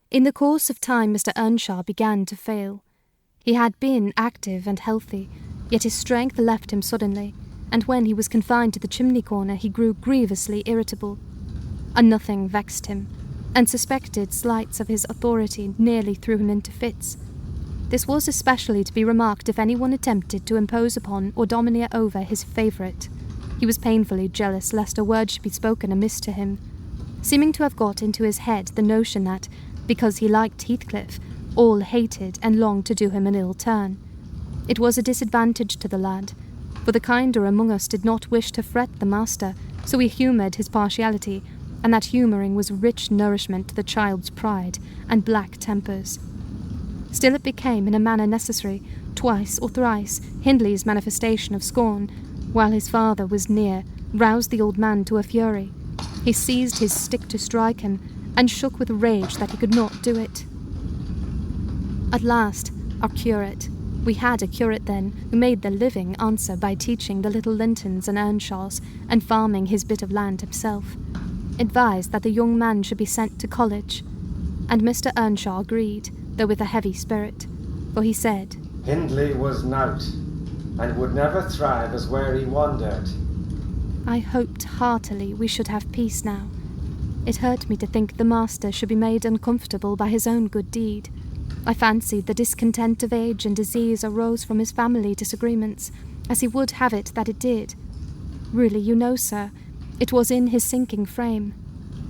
In the course of time, Mr. Earnshaw began to fail. He had been active and healthy, yet his strength left him suddenly, and when he was confined to the chimney corner he grew grievously irritable. A nothing vexed him, and suspected slights of his authority nearly threw him into fits. This was especially to be remarked if anyone attempted to impose upon or domineer over his favourite. He was painfully jealous lest a word should be spoken amiss to him, seeming to have got into his head the notion that, because he liked Heathcliff, all hated and longed to do him an ill turn. It was a disadvantage to the lad, for the kinder among us did not wish to fret the master, so we humoured his partiality, and that humouring was rich nourishment to the child's pride and black tempers. Still it became in a manner necessary, twice or thrice, Hindley's manifestation of scorn, while his father was near, roused the old man to a fury. He seized his stick to strike him, and shook with rage that he could not do it. At last, our curate, we had a curate then, who made the living answer by teaching the little Lintons and Earnshaws, and farming his bit of land himself, advised that the young man should be sent to college, and Mr. Earnshaw agreed, though with a heavy spirit, for he said, Hindley was nowt, and would never thrive as where he wandered. I hoped heartily we should have peace now. It hurt me to think the master should be made uncomfortable by his own good deed. I fancied the discontent of age and disease arose from his family disagreements, as he would have it that it did. Really, you know, sir, it was in his sinking frame.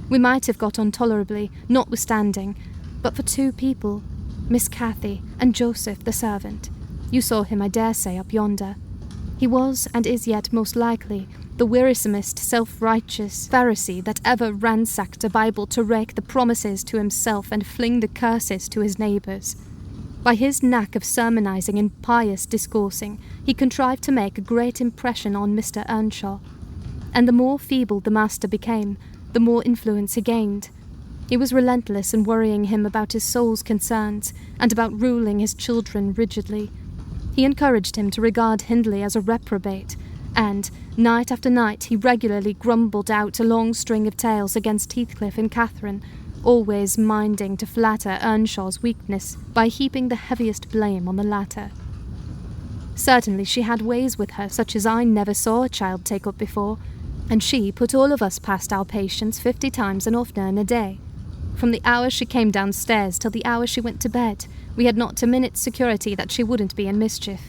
We might have got on tolerably, notwithstanding, but for two people, Miss Cathy and Joseph the servant. You saw him, I dare say, up yonder. He was, and is yet most likely, the wearisomest self-righteous Pharisee that ever ransacked a Bible to rake the promises to himself and fling the curses to his neighbours. By his knack of sermonizing and pious discoursing, he contrived to make a great impression on Mr. Earnshaw, and the more feeble the master became, the more influence he gained. He was relentless in worrying him about his soul's concerns, and about ruling his children rigidly. He encouraged him to regard Hindley as a reprobate, and, night after night, he regularly grumbled out a long string of tales against Heathcliff and Catherine, always minding to flatter Earnshaw's weakness by heaping the heaviest blame on the latter. Certainly she had ways with her such as I never saw a child take up before, and she put all of us past our patience 50 times and oftener in a day. From the hour she came downstairs till the hour she went to bed, we had not a minute's security that she wouldn't be in mischief.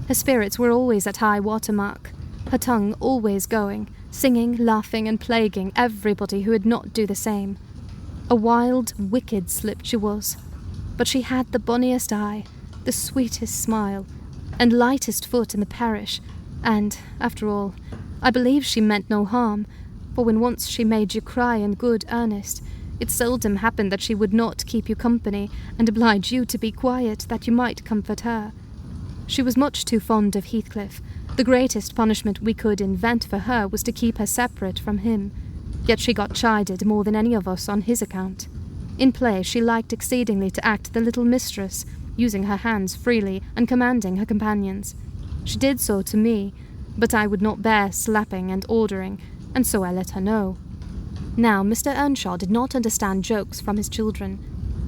Her spirits were always at high water mark, her tongue always going, singing, laughing, and plaguing everybody who would not do the same. A wild, wicked slip she was, but she had the bonniest eye, the sweetest smile, and lightest foot in the parish, and, after all, I believe she meant no harm, for when once she made you cry in good earnest, it seldom happened that she would not keep you company and oblige you to be quiet that you might comfort her. She was much too fond of Heathcliff. The greatest punishment we could invent for her was to keep her separate from him, yet she got chided more than any of us on his account. In play she liked exceedingly to act the little mistress, using her hands freely and commanding her companions. She did so to me, but I would not bear slapping and ordering, and so I let her know. Now, Mr. Earnshaw did not understand jokes from his children.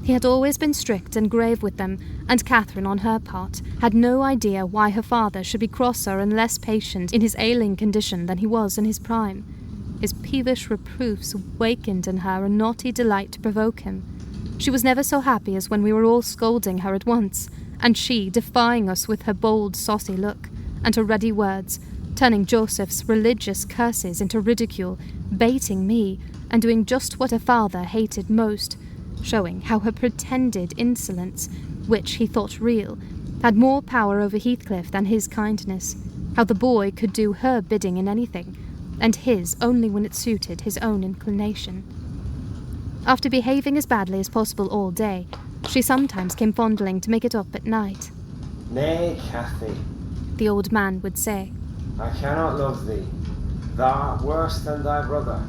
He had always been strict and grave with them, and Catherine, on her part, had no idea why her father should be crosser and less patient in his ailing condition than he was in his prime. His peevish reproofs wakened in her a naughty delight to provoke him. She was never so happy as when we were all scolding her at once, and she defying us with her bold, saucy look, and her ready words, turning Joseph's religious curses into ridicule, baiting me, and doing just what her father hated most, showing how her pretended insolence, which he thought real, had more power over Heathcliff than his kindness, how the boy could do her bidding in anything, and his only when it suited his own inclination. After behaving as badly as possible all day, she sometimes came fondling to make it up at night. Nay, Cathy, the old man would say, I cannot love thee. Thou art worse than thy brother.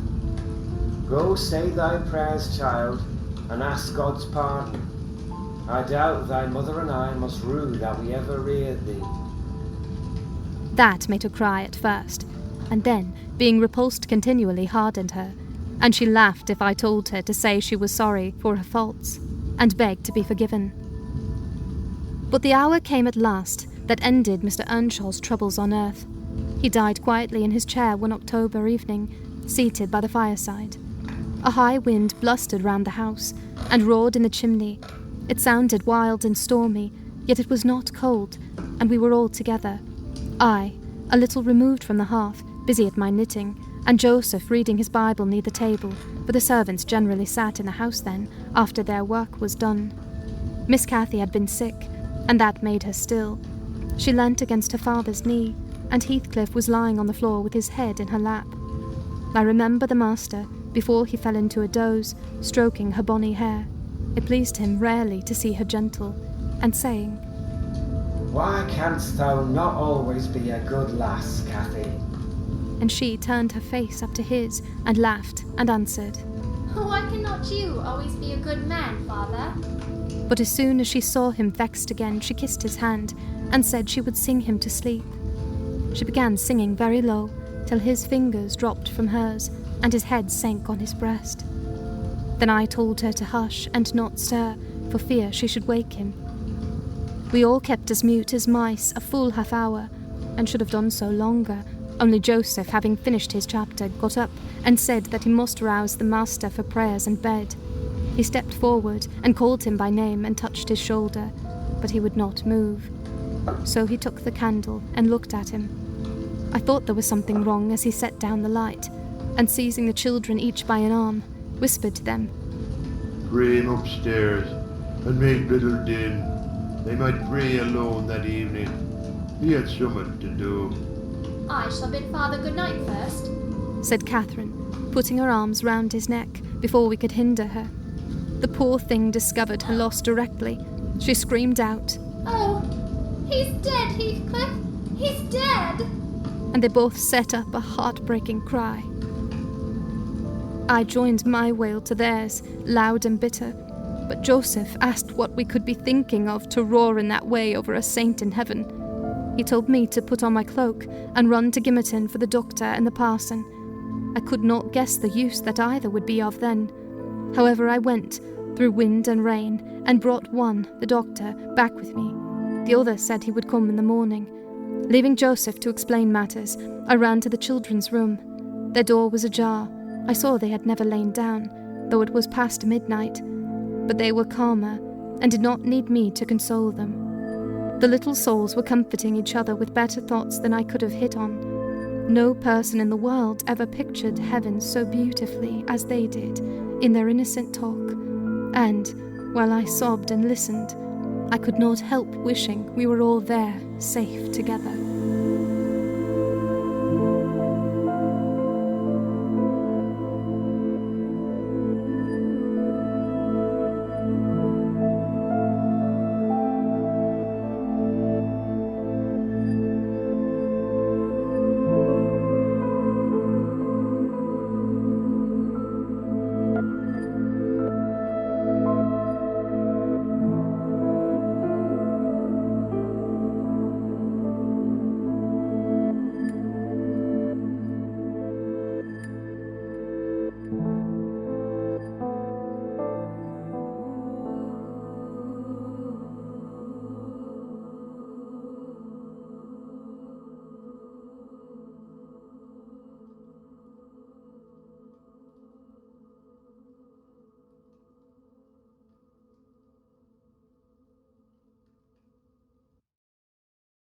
Go say thy prayers, child, and ask God's pardon. I doubt thy mother and I must rue that we ever reared thee. That made her cry at first, and then, being repulsed continually, hardened her, and she laughed if I told her to say she was sorry for her faults. and begged to be forgiven. But the hour came at last that ended Mr. Earnshaw's troubles on earth. He died quietly in his chair one October evening, seated by the fireside. A high wind blustered round the house and roared in the chimney. It sounded wild and stormy, yet it was not cold, and we were all together. I, a little removed from the hearth, busy at my knitting, and Joseph reading his Bible near the table, for the servants generally sat in the house then, after their work was done. Miss Cathy had been sick, and that made her still. She leant against her father's knee, and Heathcliff was lying on the floor with his head in her lap. I remember the master, before he fell into a doze, stroking her bonny hair. It pleased him rarely to see her gentle, and saying, "Why canst thou not always be a good lass, Cathy?" And she turned her face up to his, and laughed, and answered, "Why cannot you always be a good man, father?" But as soon as she saw him vexed again, she kissed his hand, and said she would sing him to sleep. She began singing very low, till his fingers dropped from hers, and his head sank on his breast. Then I told her to hush and not stir, for fear she should wake him. We all kept as mute as mice a full half hour, and should have done so longer, only Joseph, having finished his chapter, got up and said that he must rouse the master for prayers and bed. He stepped forward and called him by name and touched his shoulder, but he would not move. So he took the candle and looked at him. I thought there was something wrong as he set down the light, and seizing the children each by an arm, whispered to them, "Pray him upstairs, and make little din. They might pray alone that evening. He had somewhat to do." "I shall bid father good night first," said Catherine, putting her arms round his neck before we could hinder her. The poor thing discovered her loss directly. She screamed out, "Oh, he's dead, Heathcliff! He's dead!" and they both set up a heartbreaking cry. I joined my wail to theirs, loud and bitter, but Joseph asked what we could be thinking of to roar in that way over a saint in heaven. He told me to put on my cloak and run to Gimmerton for the doctor and the parson. I could not guess the use that either would be of then. However, I went, through wind and rain, and brought one, the doctor, back with me. The other said he would come in the morning. Leaving Joseph to explain matters, I ran to the children's room. Their door was ajar. I saw they had never lain down, though it was past midnight, but they were calmer, and did not need me to console them. The little souls were comforting each other with better thoughts than I could have hit on. No person in the world ever pictured heaven so beautifully as they did in their innocent talk, and, while I sobbed and listened, I could not help wishing we were all there, safe together.